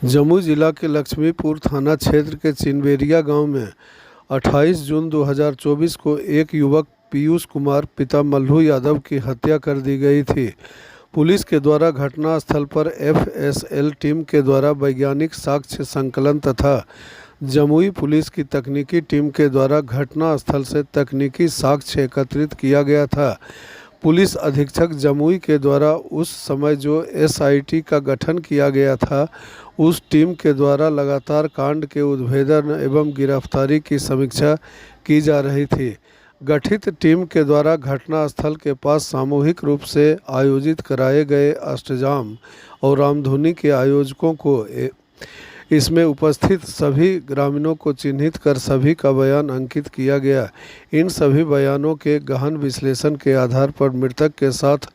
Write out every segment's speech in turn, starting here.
जमुई जिला के लक्ष्मीपुर थाना क्षेत्र के चिनबेरिया गांव में 28 जून 2024 को एक युवक पीयूष कुमार पिता मल्लू यादव की हत्या कर दी गई थी। पुलिस के द्वारा घटनास्थल पर एफएसएल टीम के द्वारा वैज्ञानिक साक्ष्य संकलन तथा जमुई पुलिस की तकनीकी टीम के द्वारा घटनास्थल से तकनीकी साक्ष्य एकत्रित किया गया था। पुलिस अधीक्षक जमुई के द्वारा उस समय जो एसआईटी का गठन किया गया था, उस टीम के द्वारा लगातार कांड के उद्भेदन एवं गिरफ्तारी की समीक्षा की जा रही थी। गठित टीम के द्वारा घटनास्थल के पास सामूहिक रूप से आयोजित कराए गए अष्टजाम और रामधुनी के आयोजकों को इसमें उपस्थित सभी ग्रामीणों को चिन्हित कर सभी का बयान अंकित किया गया। इन सभी बयानों के गहन विश्लेषण के आधार पर मृतक के साथ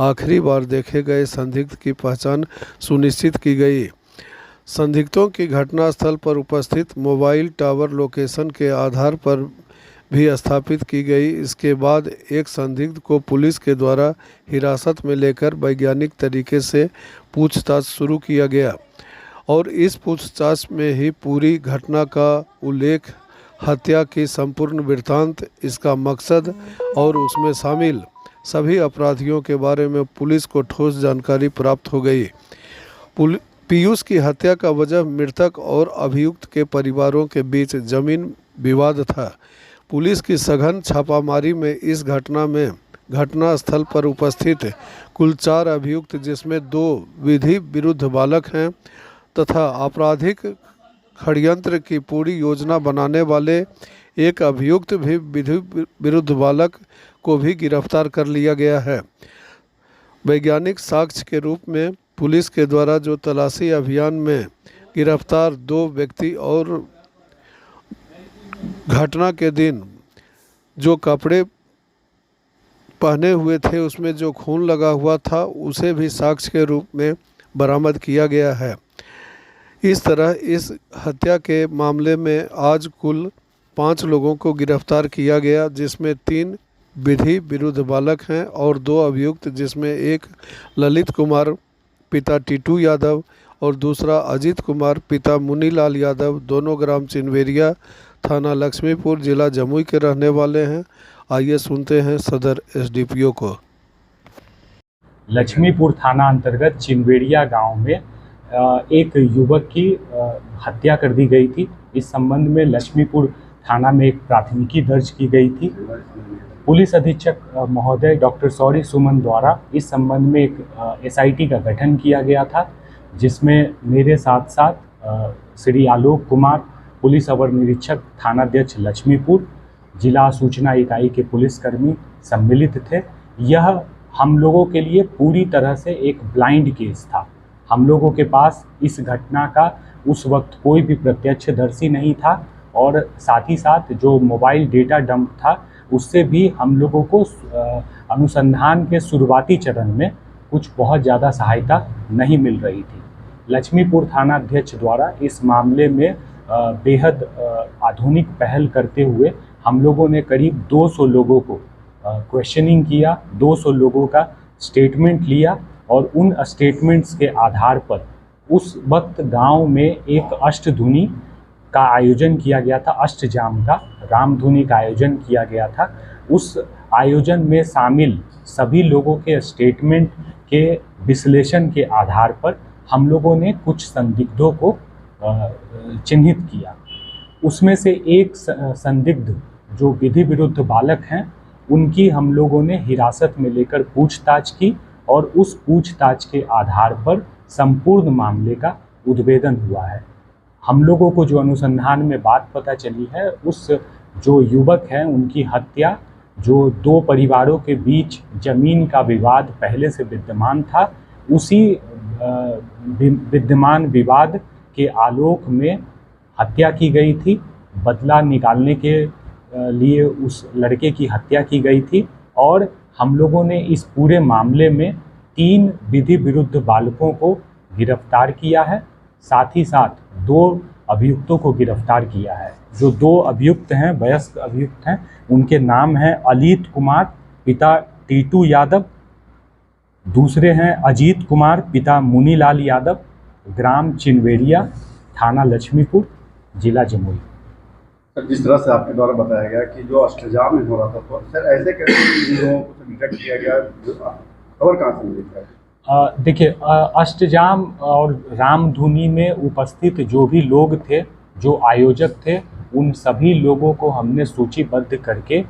आखिरी बार देखे गए संदिग्ध की पहचान सुनिश्चित की गई। संदिग्धों की घटनास्थल पर उपस्थित मोबाइल टावर लोकेशन के आधार पर भी स्थापित की गई। इसके बाद एक संदिग्ध को पुलिस के द्वारा हिरासत में लेकर वैज्ञानिक तरीके से पूछताछ शुरू किया गया और इस पूछताछ में ही पूरी घटना का उल्लेख, हत्या की संपूर्ण वृत्तांत, इसका मकसद और उसमें शामिल सभी अपराधियों के बारे में पुलिस को ठोस जानकारी प्राप्त हो गई। पीयूष की हत्या का वजह मृतक और अभियुक्त के परिवारों के बीच जमीन विवाद था। पुलिस की सघन छापामारी में इस घटना में घटनास्थल पर उपस्थित कुल 4 अभियुक्त, जिसमें 2 विधि विरुद्ध बालक हैं तथा आपराधिक षड्यंत्र की पूरी योजना बनाने वाले एक अभियुक्त भी विधि विरुद्ध बालक को भी गिरफ्तार कर लिया गया है। वैज्ञानिक साक्ष्य के रूप में पुलिस के द्वारा जो तलाशी अभियान में गिरफ्तार 2 व्यक्ति और घटना के दिन जो कपड़े पहने हुए थे उसमें जो खून लगा हुआ था, उसे भी साक्ष्य के रूप में बरामद किया गया है। इस तरह इस हत्या के मामले में आज कुल 5 लोगों को गिरफ्तार किया गया, जिसमें 3 विधि विरुद्ध बालक हैं और 2 अभियुक्त, जिसमें एक ललित कुमार पिता टीटू यादव और दूसरा अजीत कुमार पिता मुनीलाल यादव, दोनों ग्राम चिनबेरिया, थाना लक्ष्मीपुर, जिला जमुई के रहने वाले हैं। आइए सुनते हैं सदर एसडीपीओ को। लक्ष्मीपुर थाना अंतर्गत चिनबेरिया गांव में एक युवक की हत्या कर दी गई थी। इस संबंध में लक्ष्मीपुर थाना में एक प्राथमिकी दर्ज की गई थी। पुलिस अधीक्षक महोदय डॉक्टर सौरी सुमन द्वारा इस संबंध में एक एसआईटी का गठन किया गया था, जिसमें मेरे साथ साथ श्री आलोक कुमार, पुलिस अवर निरीक्षक थानाध्यक्ष लक्ष्मीपुर, जिला सूचना इकाई के पुलिसकर्मी सम्मिलित थे। यह हम लोगों के लिए पूरी तरह से एक ब्लाइंड केस था। हम लोगों के पास इस घटना का उस वक्त कोई भी प्रत्यक्षदर्शी नहीं था और साथ ही साथ जो मोबाइल डेटा डंप था, उससे भी हम लोगों को अनुसंधान के शुरुआती चरण में कुछ बहुत ज़्यादा सहायता नहीं मिल रही थी। लक्ष्मीपुर थाना अध्यक्ष द्वारा इस मामले में बेहद आधुनिक पहल करते हुए हम लोगों ने करीब 200 लोगों को क्वेश्चनिंग किया, 200 लोगों का स्टेटमेंट लिया और उन स्टेटमेंट्स के आधार पर उस वक्त गांव में एक अष्टधुनी का आयोजन किया गया था, अष्टजाम का, रामधुनी का आयोजन किया गया था। उस आयोजन में शामिल सभी लोगों के स्टेटमेंट के विश्लेषण के आधार पर हम लोगों ने कुछ संदिग्धों को चिन्हित किया। उसमें से एक संदिग्ध जो विधि विरुद्ध बालक हैं, उनकी हम लोगों ने हिरासत में लेकर पूछताछ की और उस पूछताछ के आधार पर संपूर्ण मामले का उद्भेदन हुआ है। हम लोगों को जो अनुसंधान में बात पता चली है, उस जो युवक हैं उनकी हत्या, जो 2 परिवारों के बीच जमीन का विवाद पहले से विद्यमान था, उसी विद्यमान विवाद के आलोक में हत्या की गई थी। बदला निकालने के लिए उस लड़के की हत्या की गई थी और हम लोगों ने इस पूरे मामले में 3 विधि विरुद्ध बालकों को गिरफ्तार किया है। साथ ही साथ 2 अभियुक्तों को गिरफ्तार किया है। जो 2 अभियुक्त हैं, वयस्क अभियुक्त हैं, उनके नाम हैं अलीत कुमार पिता टीटू यादव, दूसरे हैं अजीत कुमार पिता मुनीलाल यादव ग्राम चिनवेरिया, थाना लक्ष्मीपुर, जिला जमुई। सर, जिस तरह से आपके द्वारा बताया गया कि जो अष्टजाम में हो रहा था, तो सर ऐसे कैसे इन लोगों को डिटेक्ट किया गया, खबर कहाँ से मिली सर? देखिए, अष्टजाम और रामधुनी में उपस्थित जो भी लोग थे, जो आयोजक थे, उन सभी लोगों को हमने सूचीबद्ध करके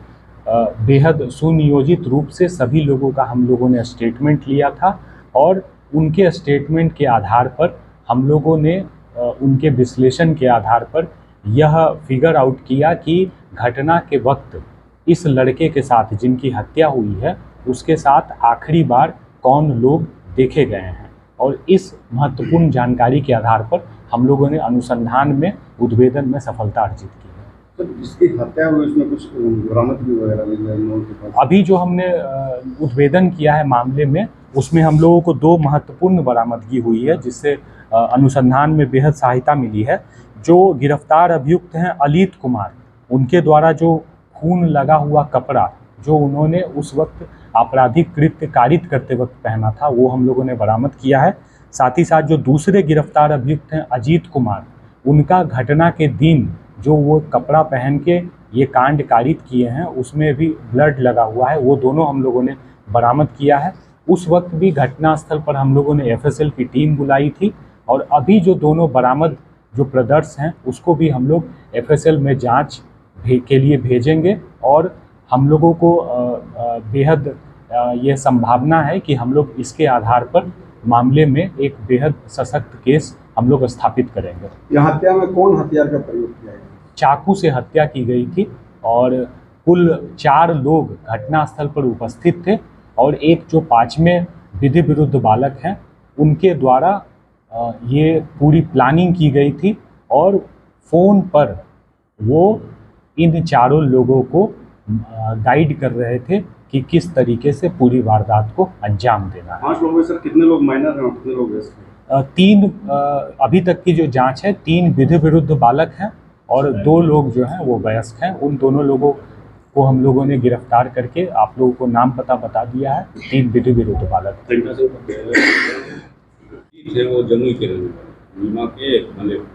बेहद सुनियोजित रूप से सभी लोगों का हम लोगों ने स्टेटमेंट लिया था और उनके स्टेटमेंट के आधार पर हम लोगों ने उनके विश्लेषण के आधार पर यह फिगर आउट किया कि घटना के वक्त इस लड़के के साथ जिनकी हत्या हुई है उसके साथ आखिरी बार कौन लोग देखे गए हैं, और इस महत्वपूर्ण जानकारी के आधार पर हम लोगों ने अनुसंधान में उद्भेदन में सफलता अर्जित की है। तो जिसकी हत्या हुई उसमें कुछ बरामदगी वगैरह मिल रही है उनके पास? अभी जो हमने उद्भेदन किया है मामले में, उसमें हम लोगों को 2 महत्वपूर्ण बरामदगी हुई है जिससे अनुसंधान में बेहद सहायता मिली है। जो गिरफ्तार अभियुक्त हैं अलीत कुमार, उनके द्वारा जो खून लगा हुआ कपड़ा जो उन्होंने उस वक्त आपराधिक कृत्य कारित करते वक्त पहना था, वो हम लोगों ने बरामद किया है। साथ ही साथ जो दूसरे गिरफ्तार अभियुक्त हैं अजीत कुमार, उनका घटना के दिन जो वो कपड़ा पहन के ये कांड कारित किए हैं उसमें भी ब्लड लगा हुआ है, वो दोनों हम लोगों ने बरामद किया है। उस वक्त भी घटनास्थल पर हम लोगों ने एफएसएल की टीम बुलाई थी और अभी जो दोनों बरामद जो ब्रदर्स हैं उसको भी हम लोग एफएसएल में जांच के लिए भेजेंगे और हम लोगों को बेहद ये संभावना है कि हम लोग इसके आधार पर मामले में एक बेहद सशक्त केस हम लोग स्थापित करेंगे। यह हत्या में कौन हथियार का प्रयोग किया गया? चाकू से हत्या की गई थी और कुल 4 लोग घटनास्थल पर उपस्थित थे और एक जो 5वें विधि विरुद्ध बालक हैं उनके द्वारा ये पूरी प्लानिंग की गई थी और फ़ोन पर वो इन 4 लोगों को गाइड कर रहे थे कि किस तरीके से पूरी वारदात को अंजाम देना है। 5 लोग में सर कितने लोग माइनर हैं और कितने लोग वयस्क हैं? 3 अभी तक की जो जांच है 3 विधि विरुद्ध बालक हैं और 2 लोग जो हैं वो वयस्क हैं। उन दोनों लोगों को हम लोगों ने गिरफ्तार करके आप लोगों को नाम पता बता दिया है। 3 विधि विरुद्ध बालक थे, वो जमुई के बीमा के मतलब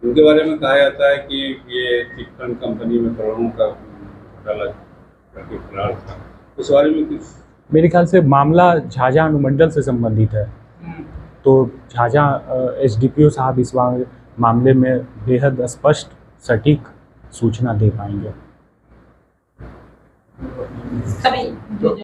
उनके बारे में कहा जाता है कि ये चिटफंड कंपनी में करोड़ों का घोटाला करके फरार था। उस बारे में कुछ? मेरे ख्याल से मामला झाझा अनुमंडल से संबंधित है, तो झाझा एसडीपीओ साहब इस मामले में बेहद स्पष्ट सटीक सूचना दे पाएंगे।